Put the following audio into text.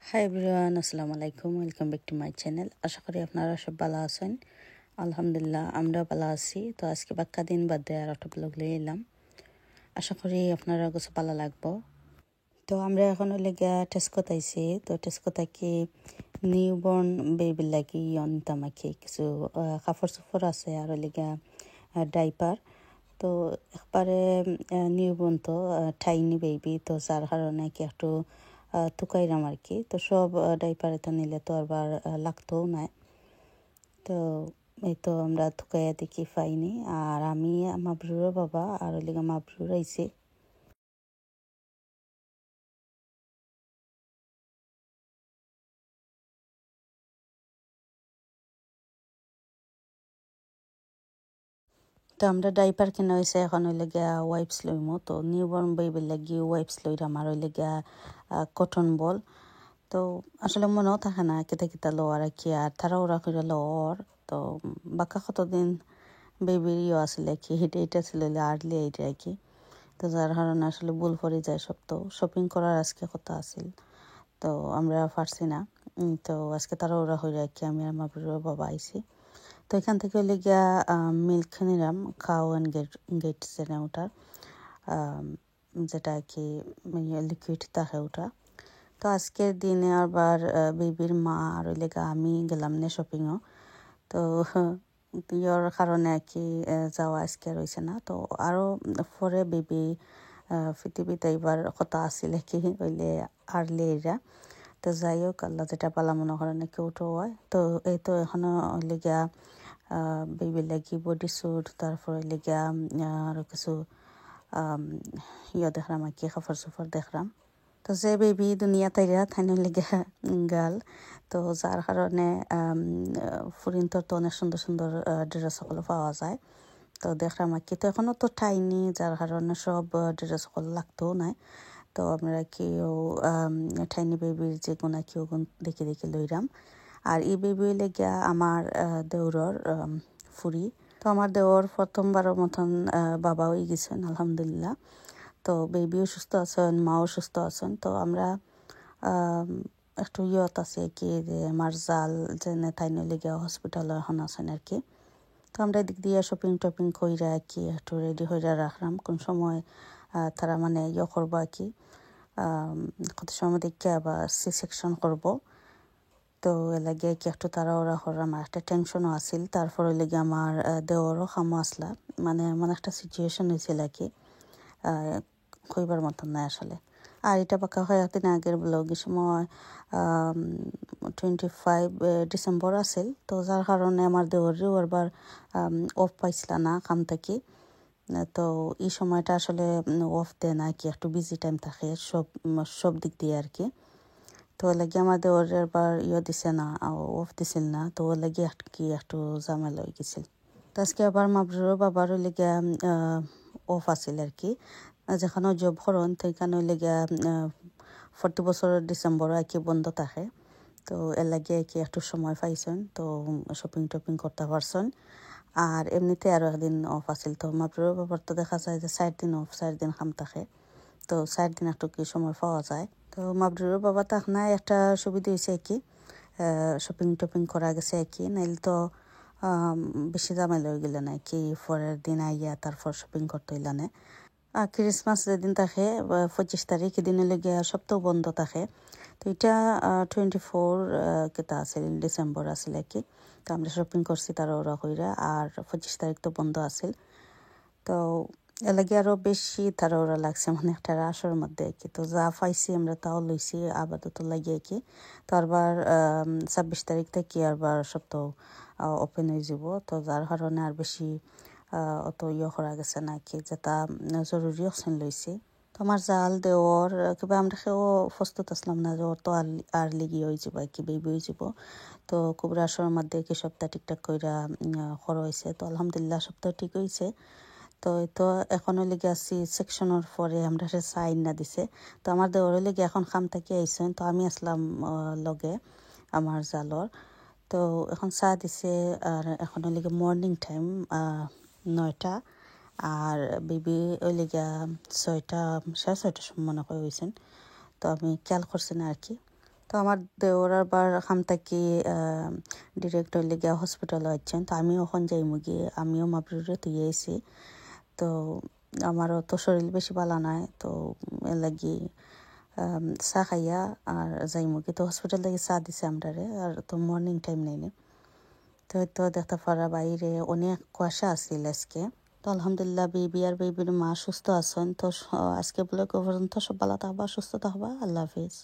High everyone, আসসালামু আলাইকুম। Welcome back to my channel. আশা করি আপনারা সব ভালো আছেন। আলহামদুলিল্লাহ আমরা ভালো আছি। তো আজকে বাক্কা দিন বাদে আর একটা ব্লগ লিয়ে এলাম। আশা করি আপনারা কিছু ভালো লাগবো। তো আমরা এখন লেগে টেস্কোত আইছি। তো টেস্কো থাকি নিউ বর্ন বেবি লাগি তামাকি কিছু কাপড় চোপড় আছে আর লেগে ডাইপার। তো একবারে নিউ বর্ন তো টাইনি বেবি, তো যার কারণে কি একটু তুকাইরাম আর কি। তো সব ডাইপারে তো নিলে তো আবার লাগতেও নাই। তো এই তো আমরা তুকাইয়া দেখি পাইনি। আর আমি মাবরুরের বাবা আর লিগা মাবরুর আইছি। তো আমরা ডাইপার কিনা হয়েছে, এখন হইলে গিয়া ওয়াইপস লইমো। তো নিউ বর্ন বেবি লাগি ওয়াইপস লইরাম আর হইলে গিয়া কটন বল। তো আসলে মনেও থাকে না কেতা কেতা লওয়ার আর কি, আর তারা ওরা করে লওয়ার। তো বাক্কা কতদিন বেবির আসলে কি এটা ছিল আর্লি এইটা আর কি। তো যার কারণে আসলে ভুল পড়ে যায় সব। তো শপিং করার আজকে কথা আছিল, তো আমরা পারছি না। তো আজকে তারা ওরা হয়ে আর কি, আমি আর আমার বাবা আইছি। তো এখান থেকে হলে গিয়া মিল্ক নিলাম, খাও অ্যান্ড গেটস ওটার যেটা আর কি লিকুইড থাকে ওটা। তো আজকের দিনে আবার বেবির মা আর ওই লেগা আমি গেলাম না শপিংও। তো ইয়র কারণে আর কি যাওয়া আজকে রয়েছে না। তো আরও পরে বেবি পৃথিবীতে এবার কথা আসলে কি হইলে আর্লি এরা। তো যাই হোক, আল্লাহ যেটা পালা মনে করেন কেউটো হয়। তো এই তো এখনও হইলে গিয়া বেবি লাগি বডি স্যুট, তারপরে হইলে গিয়া আরও কিছু দেখলাম আর কি, কাপড় চোপড় দেখলাম। তো যে বেবি দুনিয়া তাইরা থাইন লেগে গাল। তো যার কারণে ফুরিন্তর তো অনেক সুন্দর সুন্দর ড্রেস সকল পাওয়া যায়। তো দেখলাম আর কি। তো এখনও তো ঠাইনি, যার কারণে সব ড্রেস সকল লাগতেও নাই। তো আমরা কেউ ঠাইনি বেবির যে গুণা কেউ গুণ দেখে দেখে লইরাম। আর এই বেবি লেগিয়া আমার দেউরর ফুরি। তো আমার দেওর প্রথমবারের মতন বাবা হয়ে গেছেন আলহামদুলিল্লাহ। তো বেবিও সুস্থ আছেন, মাও সুস্থ আছেন। তো আমরা একটু ইয়ত আছে কি যে আমার জাল যে তাইনে লেগে হসপিটাল এখন আছেন আর কি। তো আমরা এদিক দিয়ে শপিং টপিং কইরা আর কি একটু রেডি হইরা রাখলাম কোন সময় তারা মানে করবো আর কি। কত সময় দেখে আবার সি সেকশন করবো। তো এলাগে কি একটু তারা ওরা আমার একটা টেনশনও আসিল। তারপরে লেগে আমার দেওয়ারও খামো আসলা, মানে এমন একটা সিচুয়েশন হয়েছিল আর কি, কইবার মতন না আসলে। আর এটা পাকা হয় দিন আগের ব্লগ সময় 25 ডিসেম্বর আছিল। তো যার কারণে আমার দেওয়ারেও আবার অফ পাইছিল না কাম থেকে। তো এই সময়টা আসলে অফ দেয় না কি, একটু বিজি টাইম থাকে সব দিক দিয়ে আর কি। তো লাগে আমাদের ওর এবার দিছে না, অফ দিছিল না। তো ওর লাগে কি একটু ঝামেলা হয়ে গেছিল। তো আজকে আবার মাবরুর বাবার লেগে অফ আছিল আর কি। যেখানে জব করেন তো এখানে লেগে 40 বছরের ডিসেম্বর আর কি বন্ধ থাকে। তো এর লাগে আর কি একটু সময় পাইছেন, তো শপিং টপিং করতে পারছেন। আর এমনিতে আরও একদিন অফ আছিল। তো মাবরুর বাবার তো দেখা যায় যে 4 দিন অফ, 4 দিন কাম থাকে। তো 4 দিন একটু কি সময় পাওয়া যায়। তো মাবরুরের বাবা তাক না একটা সুবিধা হয়েছে আর কি, শপিং টপিং করা গেছে আর কি। নাইলে তো বেশি ঝামেলা হয়ে গেলে না কি, পরের দিন আইয়া তারপর শপিং করতে হইলে না। আর ক্রিসমাস যেদিন থাকে 25 তারিখ, এদিন লেগে সপ্তাহ বন্ধ থাকে। তো এটা 24 কেতা আছিল ডিসেম্বর আছিল আর কি। তো আমরা শপিং করছি তারা ওরা কইরা, আর 25 তারিখ তো বন্ধ আছিল। তো এলাগে আরও বেশি তারা ওরা লাগছে, মানে একটা রাসের মধ্যে আর কি। তো যা পাইছি আমরা তাও লইছি আপাতত লাগিয়ে কি। তো আবার 26 তারিখ থেকে আবার সপ্তাহ ওপেন হয়ে যাব। তো যার কারণে আর বেশি অত করা গেছে না কি, যেটা জরুরি অপশন লইছি। তো আমার জাল দেওয়ার কিবা আমরা সেও প্রস্তুত আসলাম না যে ওর তো আর্লি গিয়ে হয়ে যাব আর কি, বেবি হয়ে যাব। তো খুব রাসের মধ্যে কি সপ্তাহ ঠিকঠাক কইরা করা হয়েছে। তো আলহামদুলিল্লাহ সপ্তাহ ঠিক হয়েছে। তো তো এখন লেগে আসছি সেকশনের পরে আমরা সে সাইন না দিছে। তো আমার দেওয়ার লেগে এখন খাম থেকে আইসেন। তো আমি আসলাম লগে আমার জালর। তো এখন চা দিছে, আর এখন লেগে মর্নিং টাইম 9টা। আর বেবি ওই লেগে 6টা, 6:30 সময় মনে করে হয়েছেন। তো আমি খেয়াল করছি না আর কি। তো আমার দেওর আবার খাম থাকি ডিরেক্ট হইলে গিয়া হসপিটালে আছেন, তো আমিও ওখান যাইমু গিয়ে আমিও মাবরুরে তুই আইছি। তো আমারও তো শরীর বেশি ভালো নাই, তো এর লাগি চা খাইয়া আর যাইমু কি, তো হসপিটাল থেকে চা দিছে আমরারে, আর তো মর্নিং টাইম নেই। তো দেখতে পারা বাইরে অনেক কুয়াশা আসছিল আজকে। তো আলহামদুলিল্লাহ বেবি আর বেবির মা সুস্থ আছেন। তো আজকে বলে পর্যন্ত সব ভালো থাকবা, সুস্থ থাকবা। আল্লাহ হাফিজ।